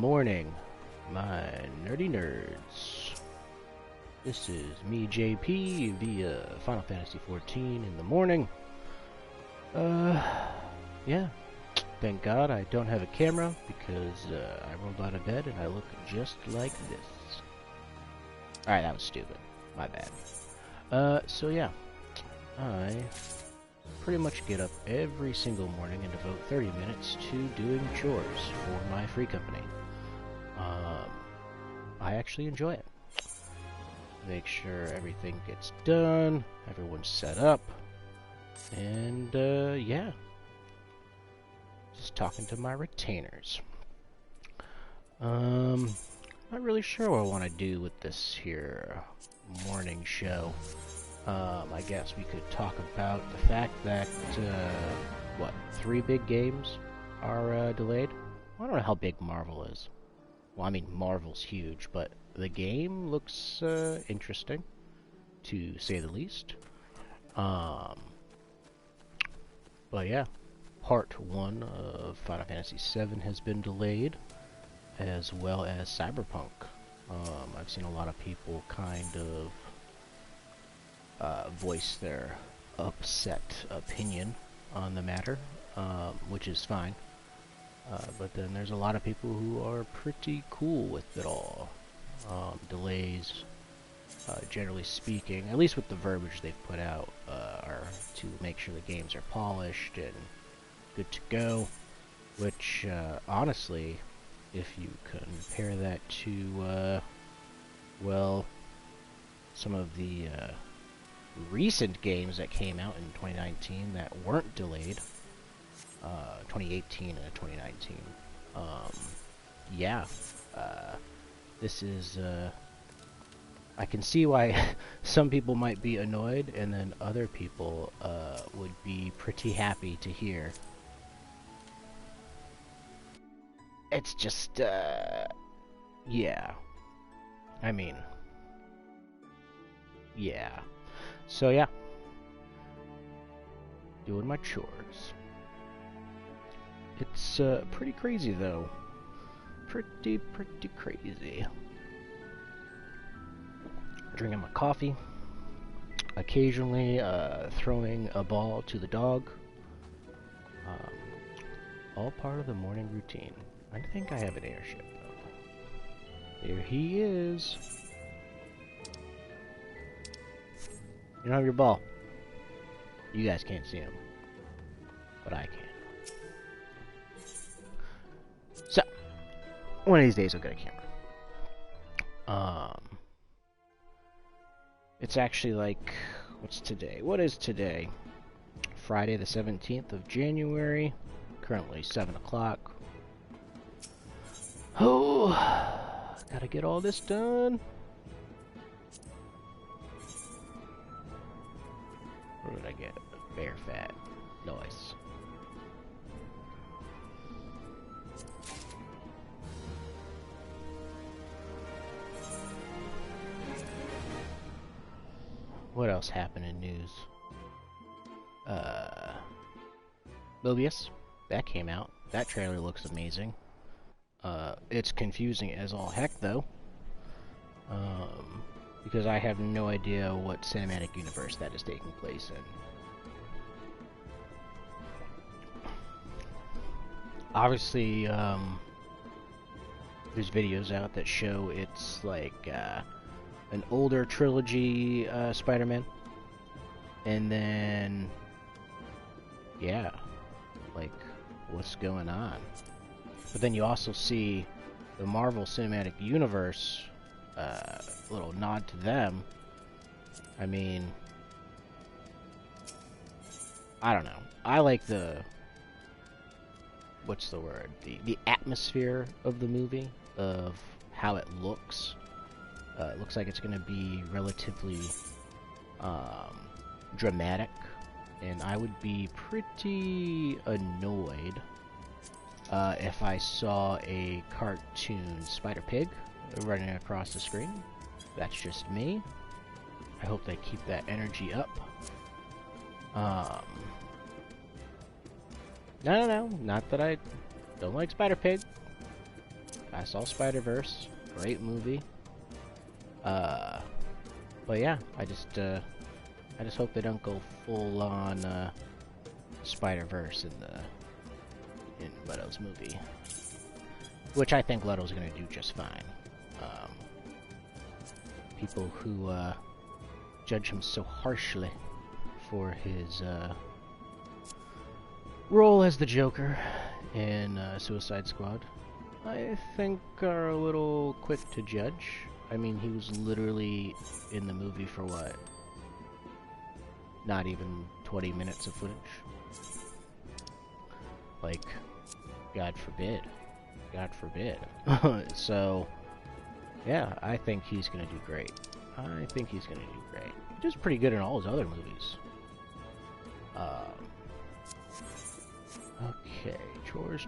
morning, my nerdy nerds. This is me, JP, via Final Fantasy XIV in the morning. Yeah. Thank God I don't have a camera because I rolled out of bed and I look just like this. Alright, that was stupid. My bad. So yeah. I pretty much get up every single morning and devote 30 minutes to doing chores for my free company. I actually enjoy it. Make sure everything gets done, everyone's set up, and yeah. Just talking to my retainers. Not really sure what I want to do with this here morning show. I guess we could talk about the fact that, 3 big games are delayed? I don't know how big Marvel is. Well, I mean, Marvel's huge, but the game looks interesting, to say the least. But yeah, Part 1 of Final Fantasy VII has been delayed, as well as Cyberpunk. I've seen a lot of people kind of voice their upset opinion on the matter, which is fine. But then there's a lot of people who are pretty cool with it all. Delays, generally speaking, at least with the verbiage they've put out, are to make sure the games are polished and good to go, which, honestly, if you compare that to, well, some of the recent games that came out in 2019 that weren't delayed, 2018 and 2019, yeah, this is, I can see why some people might be annoyed, and then other people would be pretty happy to hear. It's just, yeah. I mean, yeah. So, yeah. Doing my chores. It's, pretty crazy, though. Pretty crazy. Drinking my coffee. Occasionally, throwing a ball to the dog. All part of the morning routine. I think I have an airship, though. There he is. You don't have your ball. You guys can't see him. But I can. So, one of these days I'll get a camera. It's actually like, what's today? What is today? Friday the 17th of January. Currently 7 o'clock. Oh, gotta get all this done. Where did I get it? Bear fat. Nice. What else happened in news? Mobius. That came out. That trailer looks amazing. It's confusing as all heck, though. Because I have no idea what cinematic universe that is taking place in. Obviously, there's videos out that show it's like, an older trilogy, Spider-Man. And then, yeah, like, what's going on? But then you also see the Marvel Cinematic Universe, little nod to them. I mean, I don't know. I like the, what's the word? The atmosphere of the movie, of how it looks. It looks like it's going to be relatively dramatic, and I would be pretty annoyed if I saw a cartoon Spider-Pig running across the screen. That's just me. I hope they keep that energy up. No, not that I don't like Spider-Pig. I saw Spider-Verse, great movie. But yeah, I just hope they don't go full on Spider-Verse in Leto's movie, which I think Leto's gonna do just fine. People who judge him so harshly for his role as the Joker in Suicide Squad, I think are a little quick to judge. I mean, he was literally in the movie for what? Not even 20 minutes of footage. Like, God forbid. God forbid. So, yeah, I think he's gonna do great. I think he's gonna do great. He does pretty good in all his other movies. Okay, chores.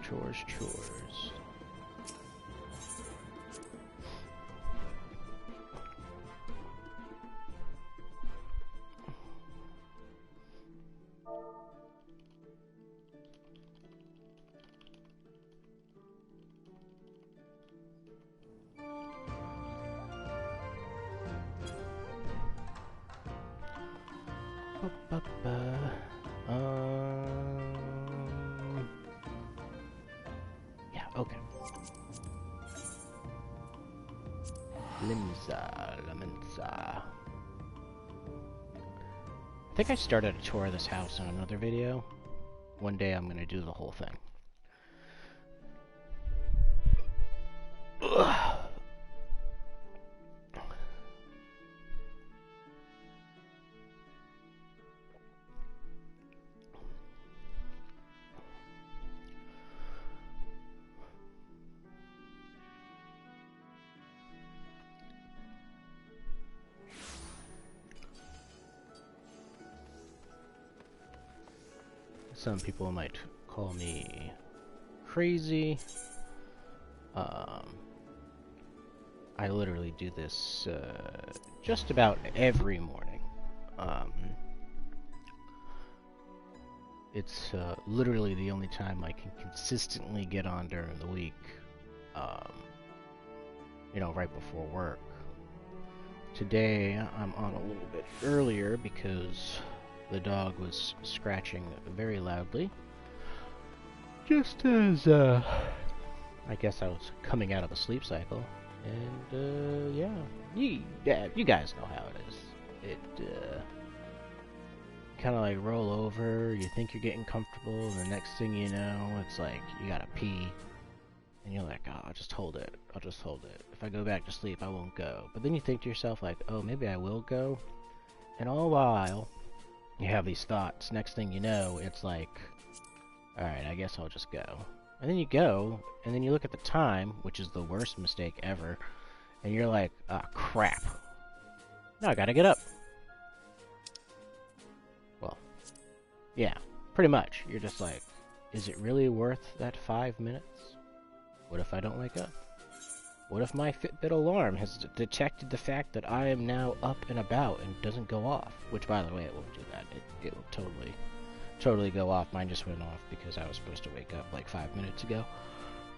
Yeah, okay. Limsa. I think I started a tour of this house in another video. One day I'm gonna do the whole thing. Ugh. Some people might call me crazy. I literally do this just about every morning. It's literally the only time I can consistently get on during the week. You know, right before work. Today I'm on a little bit earlier because the dog was scratching very loudly. Just as, I guess I was coming out of a sleep cycle. And, yeah, you guys know how it is. It, kind of like roll over, you think you're getting comfortable, and the next thing you know, it's like, you gotta pee. And you're like, oh, I'll just hold it. If I go back to sleep, I won't go. But then you think to yourself, like, oh, maybe I will go. And all the while, you have these thoughts. Next thing you know, it's like, alright, I guess I'll just go. And then you go, and then you look at the time, which is the worst mistake ever, and you're like, ah, crap. Now I gotta get up. Well, yeah, pretty much. You're just like, is it really worth that 5 minutes? What if I don't wake up? What if my Fitbit alarm has detected the fact that I am now up and about and doesn't go off? Which, by the way, it won't do that. It will totally go off. Mine just went off because I was supposed to wake up like 5 minutes ago.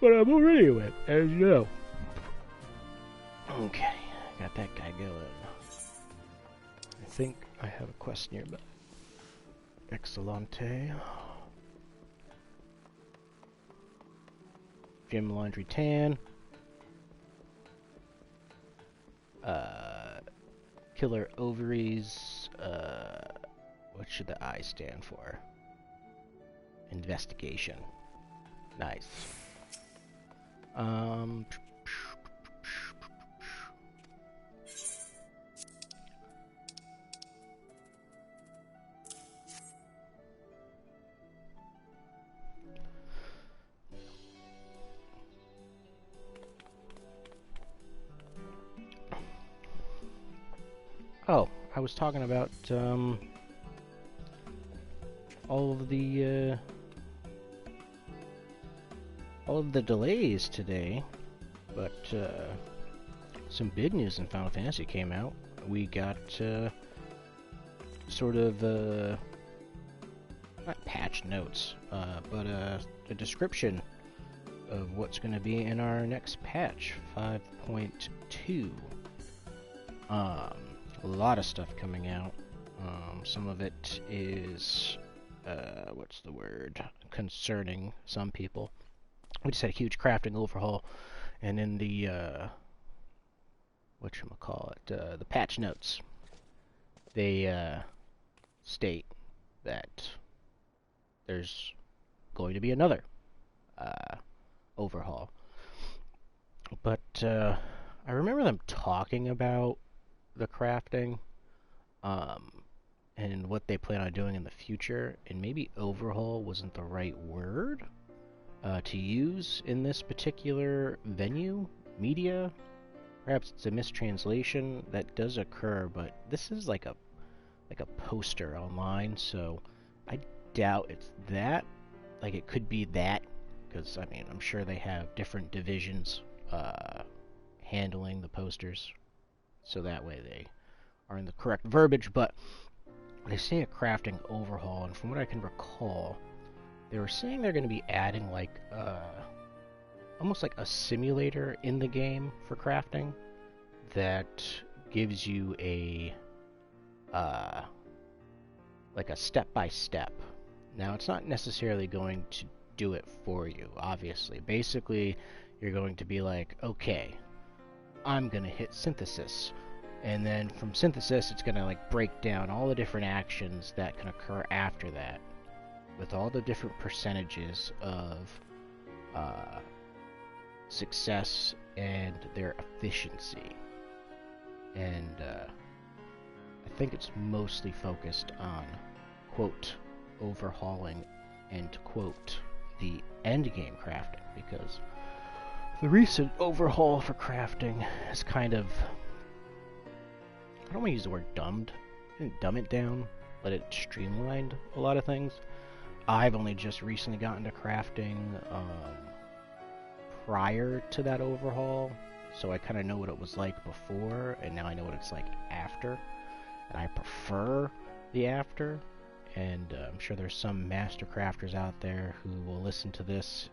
But I'm already awake, as you know. Okay, got that guy going. I think I have a quest nearby. Excellente. Gym laundry tan. Killer ovaries. What should the I stand for? Investigation. Nice. Oh, I was talking about all of the delays today, but some big news in Final Fantasy came out. We got sort of not patch notes, but a description of what's going to be in our next patch, 5.2. A lot of stuff coming out. Some of it is, what's the word, concerning some people. We just had a huge crafting overhaul, and in the, whatchamacallit, the patch notes, they state that there's going to be another overhaul. But I remember them talking about the crafting and what they plan on doing in the future, and maybe overhaul wasn't the right word to use in this particular media. Perhaps it's a mistranslation that does occur, but this is like a poster online, so I doubt it's that. Like, it could be that, because I mean, I'm sure they have different divisions handling the posters, so that way they are in the correct verbiage. But they say a crafting overhaul, and from what I can recall, they were saying they're going to be adding like almost like a simulator in the game for crafting that gives you a like a step-by-step. Now, it's not necessarily going to do it for you, obviously. Basically, you're going to be like, okay, I'm going to hit synthesis. And then from synthesis, it's going to like break down all the different actions that can occur after that, with all the different percentages of success and their efficiency. And I think it's mostly focused on, quote, overhauling, end quote, the endgame crafting, because the recent overhaul for crafting is kind of, I don't want to use the word dumbed. I didn't dumb it down, but it streamlined a lot of things. I've only just recently gotten to crafting prior to that overhaul, so I kind of know what it was like before, and now I know what it's like after, and I prefer the after. And I'm sure there's some master crafters out there who will listen to this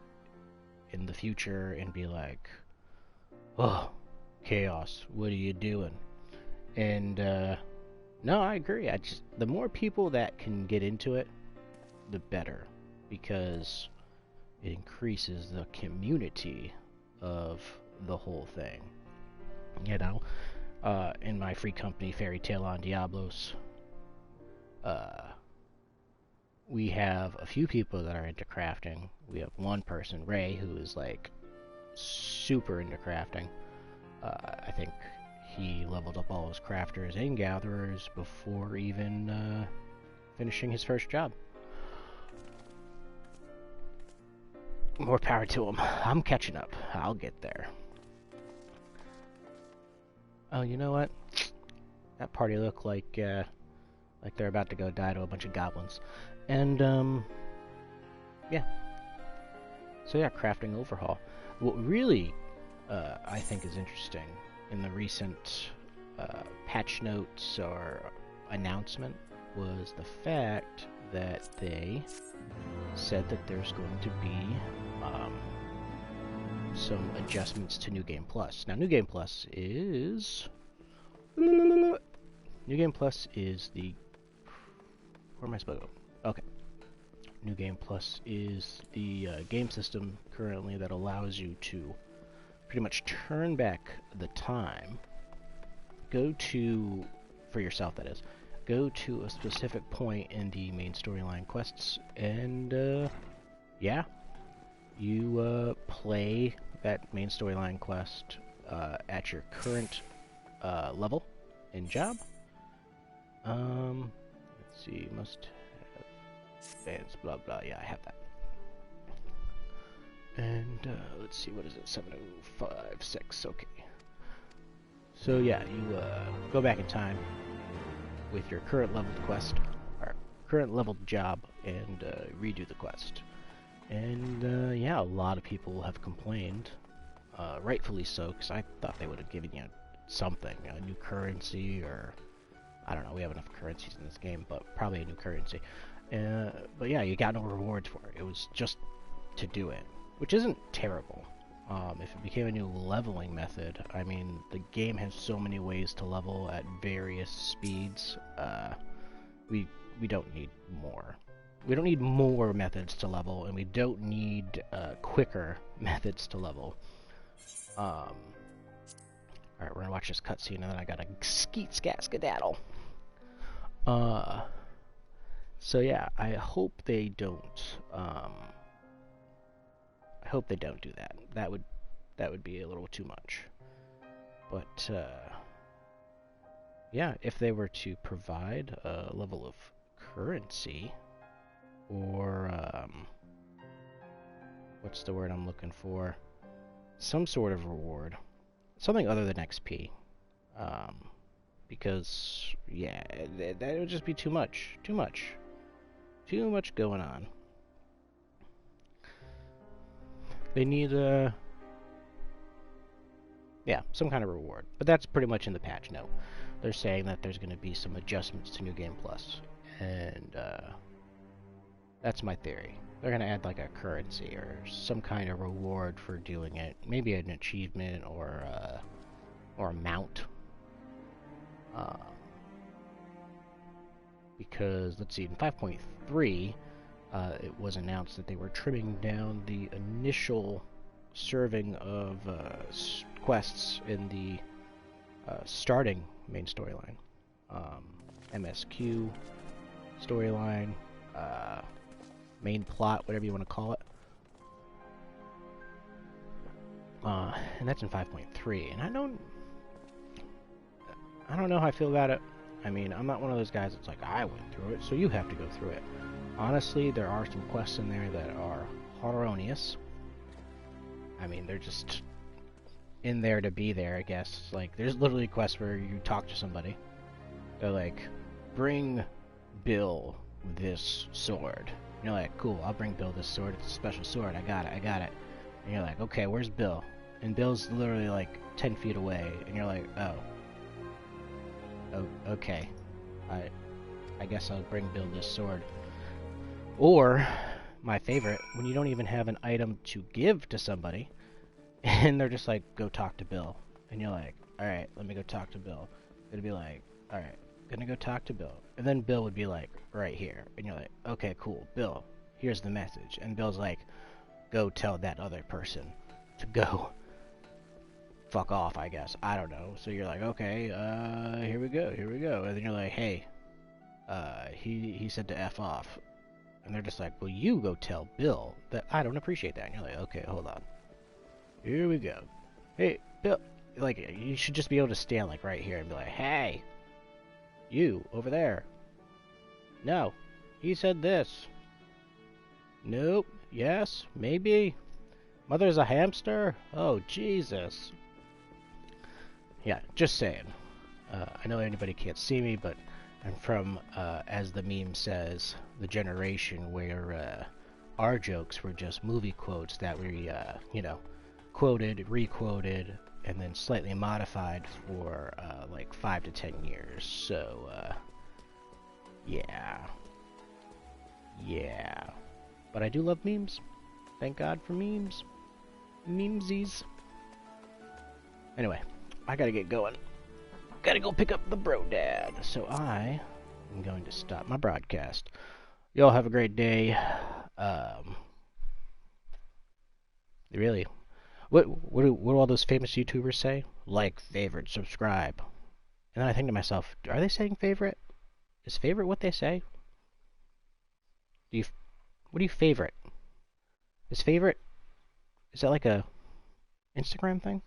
in the future and be like, oh, Chaos, what are you doing? And no, I agree. The more people that can get into it, the better, because it increases the community of the whole thing. You know, in my free company, Fairy Tale on Diablos, we have a few people that are into crafting. We have one person, Ray, who is like super into crafting. I think he leveled up all his crafters and gatherers before even finishing his first job. More power to him. I'm catching up. I'll get there. Oh, you know what? That party looked like they're about to go die to a bunch of goblins. And, yeah. So yeah, crafting overhaul. What really, I think is interesting in the recent patch notes or announcement was the fact that they said that there's going to be some adjustments to New Game Plus. Now, New Game Plus is the... Where am I supposed to go? Okay. New Game Plus is the game system currently that allows you to pretty much turn back the time, for yourself that is, go to a specific point in the main storyline quests, and yeah, you play that main storyline quest at your current level and job. Let's see, must have advanced, blah blah, yeah, I have that. And let's see, what is it, 7056, okay. So yeah, you go back in time with your current leveled quest, or current leveled job, and redo the quest. And yeah, a lot of people have complained, rightfully so, because I thought they would have given you something, a new currency, or I don't know, we have enough currencies in this game, but probably a new currency. But yeah, you got no rewards for it. It was just to do it, which isn't terrible. If it became a new leveling method, I mean, the game has so many ways to level at various speeds. We don't need more. We don't need more methods to level, and we don't need quicker methods to level. Alright, we're gonna watch this cutscene, and then I gotta skeet scat skedaddle. So yeah, I hope they don't. I hope they don't do that. That would be a little too much. But yeah, if they were to provide a level of currency, or what's the word I'm looking for? Some sort of reward, something other than XP. Because yeah, that would just be too much. Too much going on. They need yeah, some kind of reward. But that's pretty much in the patch now. They're saying that there's going to be some adjustments to New Game Plus, and that's my theory. They're going to add like a currency or some kind of reward for doing it. Maybe an achievement or a mount. Because let's see, in 5.3, it was announced that they were trimming down the initial serving of quests in the starting main storyline, MSQ storyline, main plot, whatever you want to call it. And that's in 5.3, and I don't know how I feel about it. I mean, I'm not one of those guys that's like, I went through it, so you have to go through it. Honestly, there are some quests in there that are erroneous. I mean, they're just in there to be there, I guess. Like, there's literally quests where you talk to somebody. They're like, bring Bill this sword. And you're like, cool, I'll bring Bill this sword. It's a special sword. I got it. And you're like, okay, where's Bill? And Bill's literally like 10 feet away. And you're like, oh, okay. I guess I'll bring Bill this sword. Or, my favorite, when you don't even have an item to give to somebody, and they're just like, go talk to Bill. And you're like, alright, let me go talk to Bill. It'd be like, alright, gonna go talk to Bill. And then Bill would be like, right here. And you're like, okay, cool, Bill, here's the message. And Bill's like, go tell that other person to go fuck off, I guess. I don't know. So you're like, okay, here we go. And then you're like, hey, he said to F off. And they're just like, well, you go tell Bill that I don't appreciate that. And you're like, okay, hold on. Here we go. Hey, Bill. Like, you should just be able to stand, like, right here and be like, hey, you, over there. No, he said this. Nope, yes, maybe. Mother's a hamster? Oh, Jesus. Yeah, just saying. I know anybody can't see me, but I'm from, as the meme says, the generation where our jokes were just movie quotes that we, quoted, re-quoted, and then slightly modified for like 5 to 10 years. So, yeah. But I do love memes. Thank God for memes. Memesies. Anyway, I gotta get going. Gotta go pick up the bro dad. So I am going to stop my broadcast. Y'all have a great day. Really, what do all those famous YouTubers say? Like, favorite, subscribe. And then I think to myself, are they saying favorite? Is favorite what they say? What do you favorite? Is that like a Instagram thing?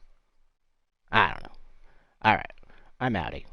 I don't know. Alright, I'm outie.